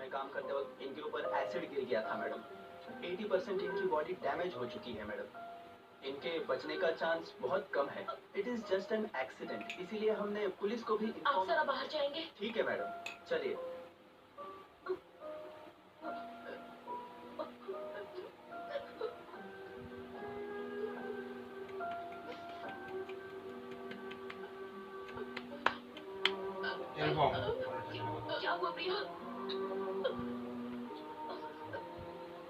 में काम करते वक्त इनके ऊपर एसिड गिर गया था मैडम। 80% इनकी बॉडी डैमेज हो चुकी है मैडम। इनके बचने का चांस बहुत कम है। It is just an accident, इसीलिए हमने पुलिस को भी आप जरा बाहर जाएंगे? ठीक है मैडम, चलिए। क्या हुआ प्रिया?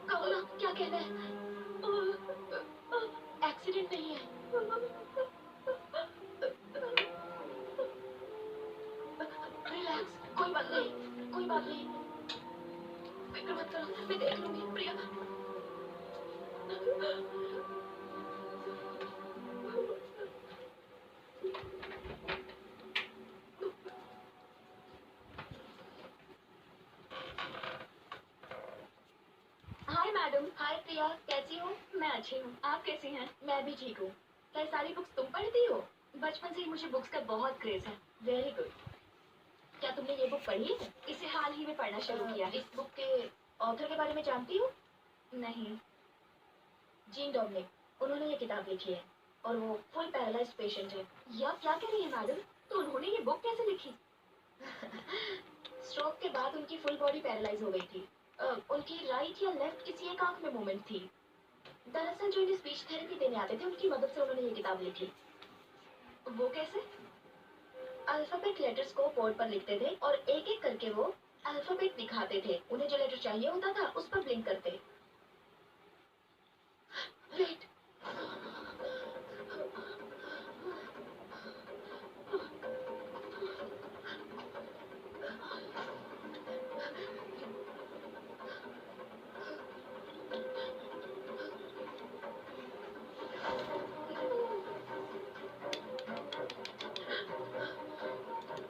कहो ना, क्या कहना है? एक्सीडेंट नहीं है। रिलैक्स, कोई बात नहीं, कोई बात नहीं। फिक्र मत करो, मैं देख लूंगी प्रिया। Hi madam. हाय प्रिया, कैसी हो? मैं अच्छी हूँ, आप कैसी हैं? मैं भी ठीक हूँ। क्या सारी बुक्स तुम पढ़ती हो? बचपन से ही मुझे बुक्स का बहुत क्रेज है। Very good. क्या तुमने ये बुक पढ़ी है? इसे हाल ही में पढ़ना शुरू किया। इस बुक के ऑथर के बारे में जानती हो? नहीं। जीन डोमिनिक, उन्होंने ये किताब लिखी है और वो फुल पैरालाइज्ड पेशेंट है। या क्या कह रही है मैडम? तो उन्होंने ये बुक कैसे लिखी? स्ट्रोक के बाद उनकी फुल बॉडी पैरालाइज हो गई थी। उनकी राइट या लेफ्ट किसी एक आंख में मूवमेंट थी। दरअसल जो इन्हें स्पीच थेरेपी देने आते थे, उनकी मदद से उन्होंने ये किताब लिखी। वो कैसे? अल्फाबेट लेटर्स को बोर्ड पर लिखते थे और एक एक करके वो अल्फाबेट दिखाते थे। उन्हें जो लेटर चाहिए होता था उस पर ब्लिंक करते। वेट।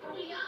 प्रिया,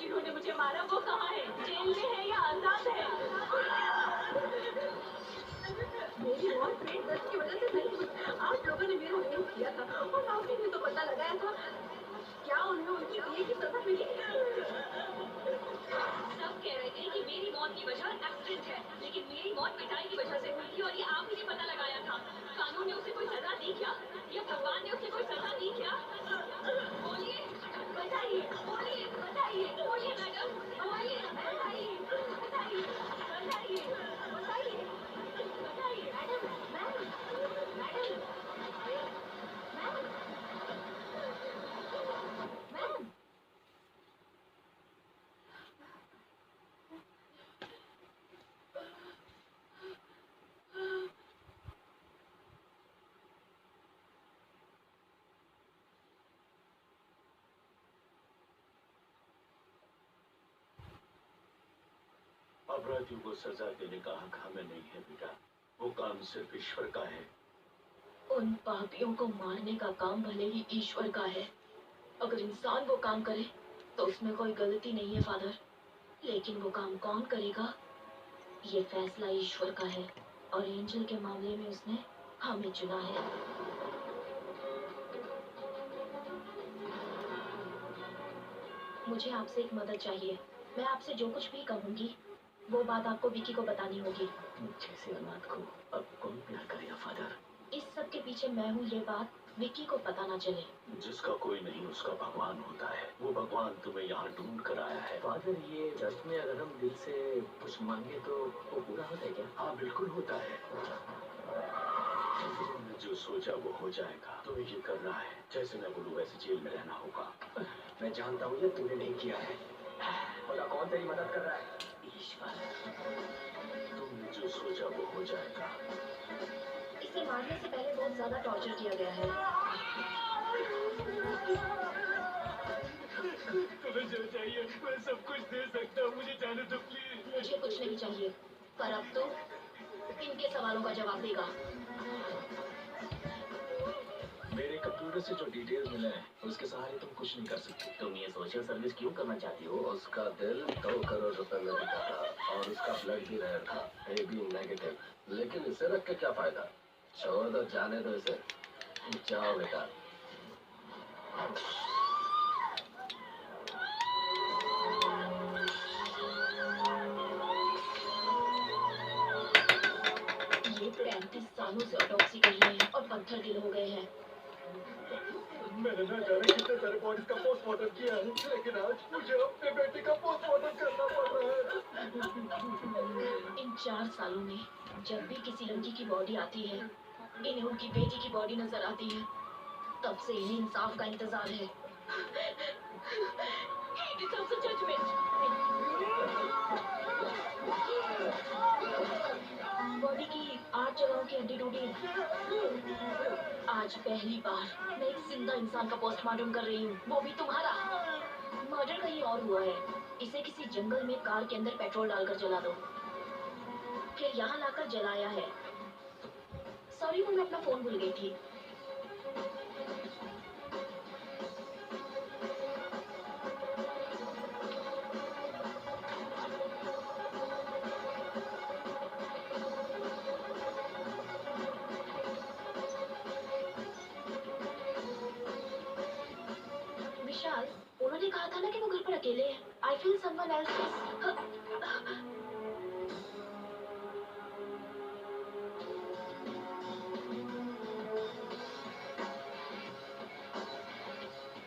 जिन्होंने मुझे मारा वो कहाँ है? जेल में है या आजाद है? मेरी मौत पेट दर्द की वजह से नहीं हुई। आप लोगों ने मेरा विरोध किया था और आपने भी तो पता लगाया था। क्या उन्हें उनकी दिए की सजा मिली? सब कह रहे थे कि मेरी मौत की वजह एक्सीडेंट है, लेकिन मेरी मौत पिटाई की वजह से हुई थी और ये आप ही ने पता लगाया था। कानून ने उसे कोई सजा दी क्या? या भगवान ने उसे कोई सजा दी क्या? बोलिए, बताइए, बोलिए, बताइए, बोलिए मैडम, बोलिए, बताइए, बताइए, बताइए, बताइए, बताइए, madam, ma'am, madam, ma'am, ma'am. अपराधियों को सजा देने का हक हमें नहीं है बेटा, वो काम सिर्फ ईश्वर का है। उन पापियों को मारने का काम भले ही ईश्वर का है। अगर इंसान वो काम करे तो उसमें कोई गलती नहीं है फादर, लेकिन वो काम कौन करेगा ये फैसला ईश्वर का है। और एंजल के मामले में उसने हमें चुना है। मुझे आपसे एक मदद चाहिए। मैं आपसे जो कुछ भी कहूंगी वो बात आपको विकी को बतानी होगी। जैसे अनाथ को अब कौन प्यार करेगा फादर? इस सब के पीछे मैं हूँ, ये बात विकी को पता ना चले। जिसका कोई नहीं उसका भगवान होता है। वो भगवान तुम्हें यहाँ ढूंढ कर आया है। फादर, ये रस्म में अगर हम दिल से कुछ मांगे तो वो पूरा होता है क्या? हाँ बिल्कुल होता है। तुमने जो सोचा वो हो जाएगा। तुम्हें ये करना है, जैसे मैं बोलूँ वैसे जेल में रहना होगा। मैं जानता हूँ ये तूने नहीं किया है। बोला कौन तेरी मदद कर रहा है? ईश्वर, तुमने जो सोचा वो हो जाएगा। इसे मारने से पहले बहुत ज्यादा टॉर्चर किया गया है। तुम्हें जो चाहिए मैं सब कुछ दे सकता हूँ, मुझे जाने दो प्लीज। मुझे कुछ नहीं चाहिए, पर अब तो इनके सवालों का जवाब देगा। मेरे कंप्यूटर से जो डिटेल्स मिले हैं उसके सहारे तुम कुछ नहीं कर सकते। तुम ये सोशल सर्विस क्यों करना चाहती हो? उसका दिल 2 करोड़ रुपए में बिका था और उसका ब्लड भी रेयर था, AB नेगेटिव। लेकिन इसे रख के क्या फायदा? छोड़ दो, जाने दो इसे। जाओ बेटा। ये 35 सालों से ऑटोप्सी कर रहे हैं और पत्थर दिल हो गए हैं। मैंने ना जाने कितने सारे बॉडीज का पोस्टमार्टम किया है, लेकिन आज मुझे अपने बेटे का पोस्टमार्टम करना पड़ रहा है। इन 4 सालों में जब भी किसी लड़की की बॉडी आती है, इन्हें उनकी बेटी की बॉडी नजर आती है। तब से इन्हें इंसाफ का इंतजार है। He deserves a judgment. Body की 8 जगहों की हड्डी टूटी है। आज पहली बार मैं एक जिंदा इंसान का पोस्टमार्टम कर रही हूँ, वो भी तुम्हारा। मर्डर कहीं और हुआ है। इसे किसी जंगल में कार के अंदर पेट्रोल डालकर जला दो, फिर यहाँ लाकर जलाया है। सॉरी, मैं अपना फोन भूल गई थी। विशाल, उन्होंने कहा था ना कि वो घर पर अकेले हैं। आई फील समवन एल्स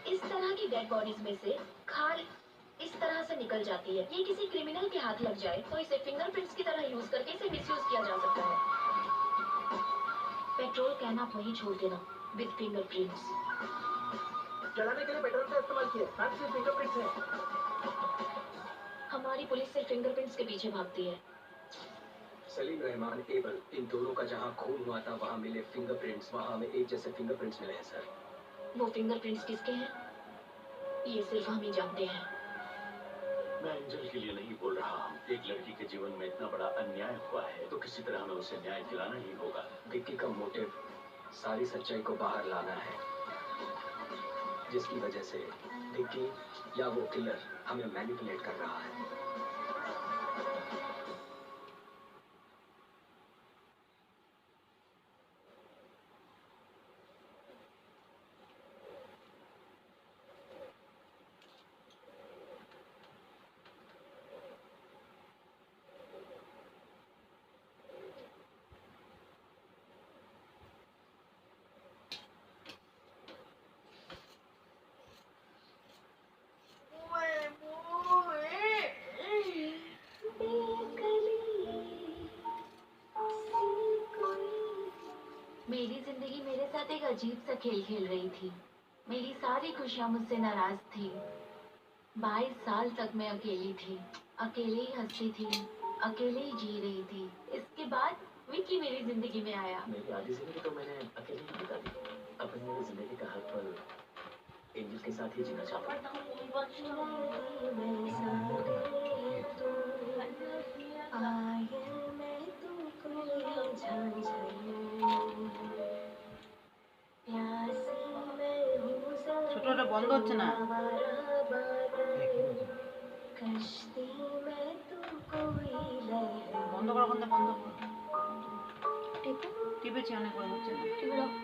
इस तरह की डेड बॉडीज में से खाल इस तरह से निकल जाती है। ये किसी क्रिमिनल के हाथ लग जाए तो इसे फिंगरप्रिंट्स की तरह यूज करके इसे मिसयूज किया जा सकता है। पेट्रोल कैन आप वहीं छोड़ देना विद फिंगरप्रिंट्स। जलाने के लिए पेट्रोल का इस्तेमाल किया, साथ में फिंगरप्रिंट्स है। हमारी पुलिस से फिंगरप्रिंट्स के पीछे भागती है। सलीम रहमान, एबल, इन दोनों का जहाँ खून हुआ था वहाँ मिले फिंगरप्रिंट्स, वहाँ हमें एक जैसे फिंगरप्रिंट्स मिले हैं सर। वो फिंगरप्रिंट्स किसके हैं ये सिर्फ हम ही जानते हैं। मैं एंजल के लिए नहीं बोल रहा हूँ। एक लड़की के जीवन में इतना बड़ा अन्याय हुआ है तो किसी तरह हमें उसे न्याय दिलाना ही होगा। विक्की का मोटिव सारी सच्चाई को बाहर लाना है। जिसकी वजह से विक्की या वो किलर हमें मैनिपुलेट कर रहा है। मेरी जिंदगी मेरे साथ एक अजीब सा खेल खेल रही थी। मेरी सारी खुशियां मुझसे नाराज थी। 22 साल तक मैं अकेली थी, अकेले ही हंसती थी, अकेले ही जी रही थी। इसके बाद विक्की मेरी जिंदगी में आया। मेरी आधी जिंदगी तो मैंने अकेले ही बिता दी। अब मैं मेरी जिंदगी का हर पल एंजल के साथ ही जीना चाहता हूँ। ছোটটা বন্ধ হচ্ছে না। বন্ধ করো, বন্ধ করো। টিপেছি অনেক, হচ্ছে না।